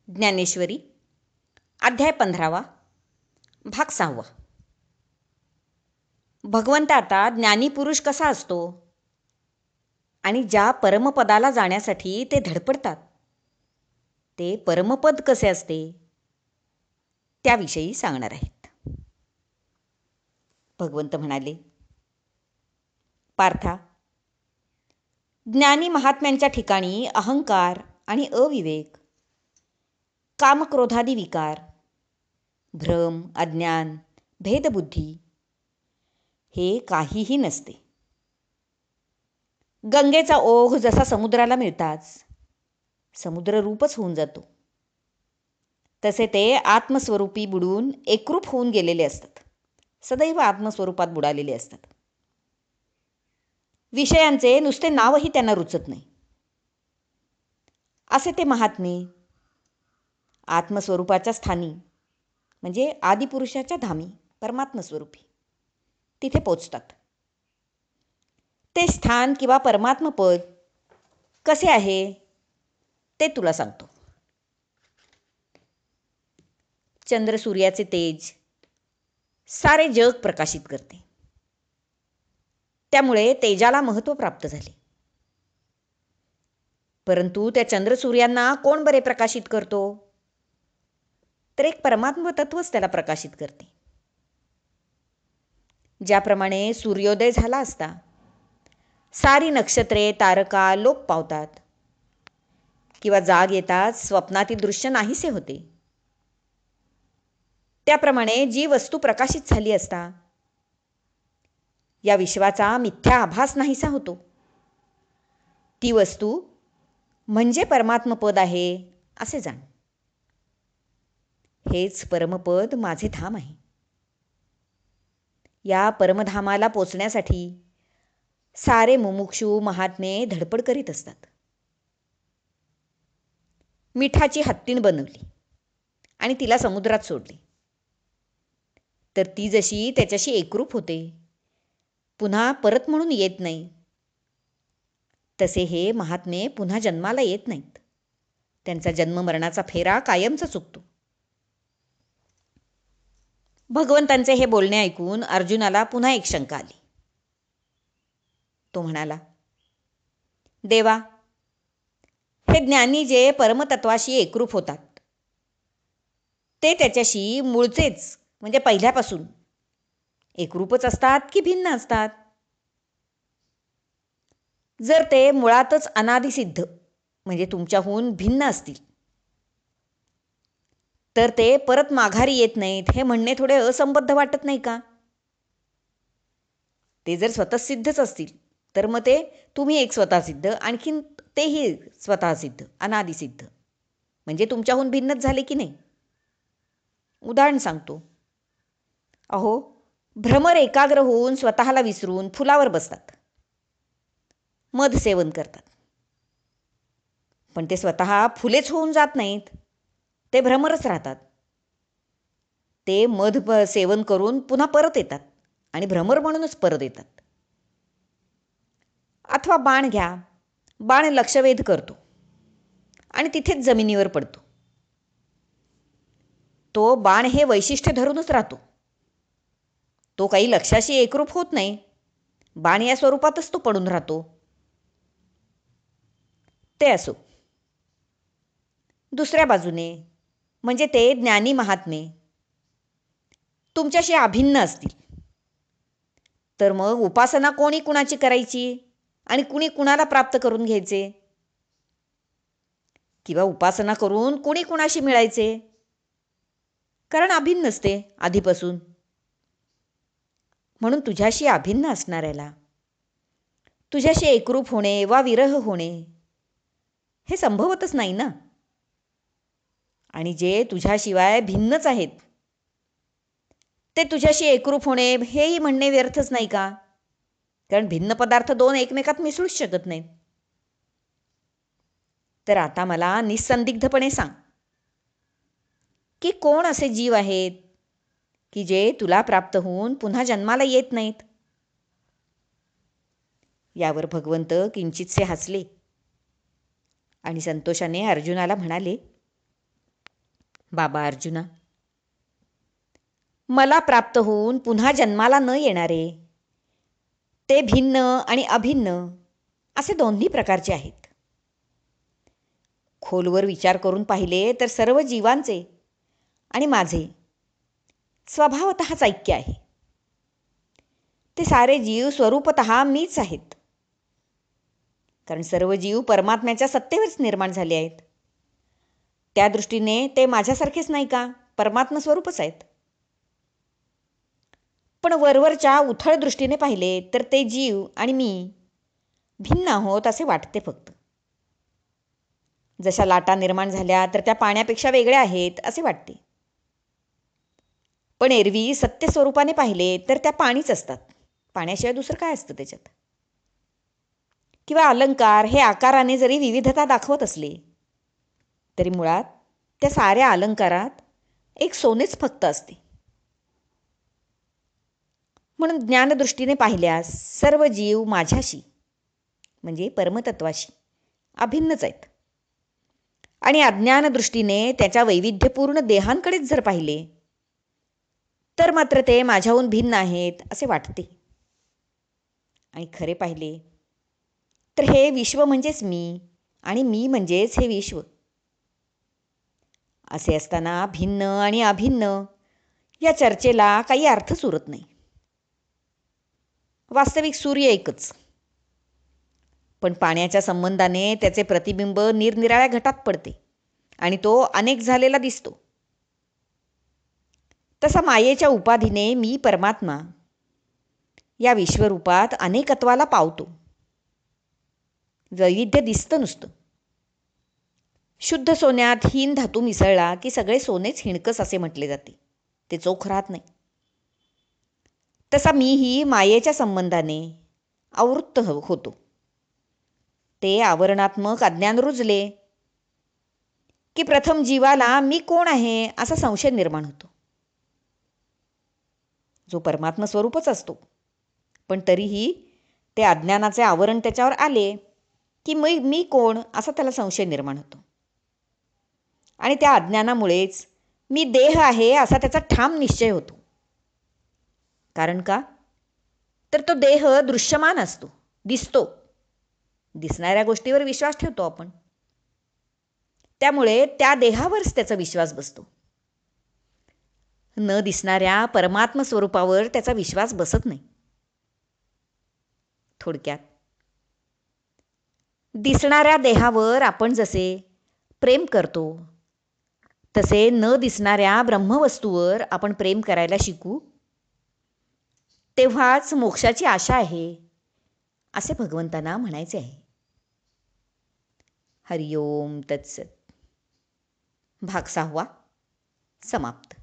ज्ञानेश्वरी अध्याय 15 भाग 6. भगवंत आता ज्ञानी पुरुष कसा असतो आणि ज्या परमपदाला जाण्यासाठी ते धडपडतात ते परमपद कसे असते त्याविषयी सांगणार आहेत. भगवंत म्हणाले, पार्था, ज्ञानी महात्म्यांच्या ठिकाणी अहंकार आणि अविवेक, कामक्रोधादी विकार, भ्रम, अज्ञान, भेदबुद्धी हे काहीही नसते. गंगेचा ओघ जसा समुद्राला मिळताच समुद्र रूपच होऊन जातो, तसे ते आत्मस्वरूपी बुडून एकरूप होऊन गेलेले असतात. सदैव आत्मस्वरूपात बुडालेले असतात. विषयांचे नुसते नावही त्यांना रुचत नाही. असे ते महात्मे आत्मस्वरूपाच्या स्थानी म्हणजे आदिपुरुषाच्या धामी परमात्मस्वरूपी तिथे पोचतात. ते स्थान किंवा परमात्मपद कसे आहे ते तुला सांगतो. चंद्र सूर्याचे तेज सारे जग प्रकाशित करते, त्यामुळे तेजाला महत्त्व प्राप्त झाले. परंतु त्या चंद्रसूर्यांना कोण बरे प्रकाशित करतो? तर एक परमात्म तत्वच त्याला प्रकाशित करते. ज्याप्रमाणे सूर्योदय झाला असता सारी नक्षत्रे तारका लोप पावतात किंवा जाग येताच स्वप्नातील दृश्य नाहीसे होते, त्याप्रमाणे जी वस्तू प्रकाशित झाली असता या विश्वाचा मिथ्या आभास नाहीसा होतो. ती वस्तू म्हणजे परमात्मपद आहे असे जाण. हेच परमपद माझे धाम आहे. या परमधामाला पोचण्यासाठी सारे मुमुक्षू महात्मे धडपड करीत असतात. मिठाची हत्तीण बनवली आणि तिला समुद्रात सोडली तर ती जशी त्याच्याशी एकरूप होते, पुन्हा परत म्हणून येत नाही, तसे हे महात्मे पुन्हा जन्माला येत नाहीत. त्यांचा जन्म मरणाचा फेरा कायमचा चुकतो. भगवंतांचे हे बोलणे ऐकून अर्जुनाला पुन्हा एक शंका आली. तो म्हणाला, देवा, हे ज्ञानी जे परमतत्वाशी एकरूप होतात ते त्याच्याशी मूळचेच म्हणजे पहिल्यापासून एकरूपच असतात की भिन्न असतात? जर ते मुळातच अनादिसिद्ध म्हणजे तुमच्याहून भिन्न असतील तर ते परत माघारी येत नाहीत हे म्हणणे थोडे असंबद्ध वाटत नाही का? ते जर स्वतःसिद्धच असतील तर मग ते तुम्ही एक स्वतःसिद्ध, आणखीन तेही स्वतःसिद्ध अनादिसिद्ध म्हणजे तुमच्याहून भिन्नच झाले की नाही? उदाहरण सांगतो. अहो, भ्रमर एकाग्र होऊन स्वतःला विसरून फुलावर बसतात, मध सेवन करतात, पण ते स्वतः फुलेच होऊन जात नाहीत, ते भ्रमरच राहतात. ते मध सेवन करून पुन्हा परत येतात आणि भ्रमर म्हणूनच परत येतात. अथवा बाण घ्या, बाण लक्षवेध करतो आणि तिथेच जमिनीवर पडतो. तो बाण हे वैशिष्ट्य धरूनच राहतो, तो काही लक्षाशी एकरूप होत नाही. बाण या स्वरूपातच तो पडून राहतो. ते असो. दुसऱ्या बाजूने म्हणजे ते ज्ञानी महात्मे तुमच्याशी अभिन्न असतील तर मग उपासना कोणी कुणाची करायची आणि कुणी कुणाला प्राप्त करून घ्यायचे? किंवा उपासना करून कुणी कुणाशी मिळायचे? कारण अभिन्न असते आधीपासून. म्हणून तुझ्याशी अभिन्न असणाऱ्याला तुझ्याशी एकरूप होणे वा विरह होणे हे संभवतच नाही ना. आणि जे तुझ्याशिवाय भिन्नच आहेत ते तुझ्याशी एकरूप होणे हेही म्हणणे व्यर्थच नाही का? कारण भिन्न पदार्थ दोन एकमेकात मिसळूच शकत नाहीत. तर आता मला निसंदिग्धपणे सांग की कोण असे जीव आहेत की जे तुला प्राप्त होऊन पुन्हा जन्माला येत नाहीत? यावर भगवंत किंचितसे हसले आणि संतोषाने अर्जुनाला म्हणाले, बाबा अर्जुना, मला प्राप्त होऊन पुन्हा जन्माला न येणारे ते भिन्न आणि अभिन्न असे दोन्ही प्रकारचे आहेत. खोलवर विचार करून पाहिले तर सर्व जीवांचे आणि माझे स्वभावतःच ऐक्य आहे. ते सारे जीव स्वरूपतः मीच आहेत. कारण सर्व जीव परमात्म्याच्या सत्तेवरच निर्माण झाले आहेत. त्या दृष्टीने ते माझ्यासारखेच नाही का, परमात्मा स्वरूपच आहेत. पण वरवरच्या उथळ दृष्टीने पाहिले तर ते जीव आणि मी भिन्न आहोत असे वाटते फक्त. जशा लाटा निर्माण झाल्या तर त्या पाण्यापेक्षा वेगळ्या आहेत असे वाटते. पण एरवी सत्य स्वरूपाने पाहिले तर त्या पाणीच असतात. पाण्याशिवाय दुसरं काय असतं त्याच्यात? किंवा अलंकार हे आकाराने जरी विविधता दाखवत असले तरी मुळात त्या साऱ्या अलंकारात एक सोनेच फक्त असते. म्हणून ज्ञानदृष्टीने पाहिल्यास सर्व जीव माझ्याशी म्हणजे परमतत्वाशी अभिन्नच आहेत. आणि अज्ञानदृष्टीने त्याच्या वैविध्यपूर्ण देहांकडेच जर पाहिले तर मात्र ते माझ्याहून भिन्न आहेत असे वाटते. आणि खरे पाहिले तर हे विश्व म्हणजेच मी आणि मी म्हणजेच हे विश्व. असे असताना भिन्न आणि अभिन्न या चर्चेला काही अर्थच उरत नाही. वास्तविक सूर्य एकच, पण पाण्याच्या संबंधाने त्याचे प्रतिबिंब निरनिराळ्या घटात पडते आणि तो अनेक झालेला दिसतो. तसा मायेच्या उपाधीने मी परमात्मा या विश्वरूपात अनेकत्वाला पावतो. वैविध्य दिसतं नुसतं. शुद्ध सोन्यात हीन धातू मिसळला की सगळे सोनेच हिणकस असे म्हटले जाते. ते चोख राहत नाही. तसा मीही मायेच्या संबंधाने आवृत्त होतो. ते आवरणात्मक अज्ञान रुजले की प्रथम जीवाला मी कोण आहे असा संशय निर्माण होतो. जो परमात्मा स्वरूपच असतो, पण तरीही ते अज्ञानाचे आवरण त्याच्यावर आले की मी कोण असा त्याला संशय निर्माण होतो. आणि त्या अज्ञानामुळेच मी देह आहे असा त्याचा ठाम निश्चय होतो. कारण का? तर तो देह दृश्यमान असतो, दिसतो. दिसणाऱ्या गोष्टीवर विश्वास ठेवतो आपण. त्यामुळे त्या देहावरच त्याचा विश्वास बसतो. न दिसणाऱ्या परमात्म स्वरूपावर त्याचा विश्वास बसत नाही. थोडक्यात, दिसणाऱ्या देहावर आपण जसे प्रेम करतो तसे न दिसणाऱ्या ब्रह्मवस्तूवर आपण प्रेम करायला शिकू, तेव्हाच मोक्षाची आशा आहे असे भगवंतांना म्हणायचे आहे. हरिओम तत्सत. भाग 6 समाप्त.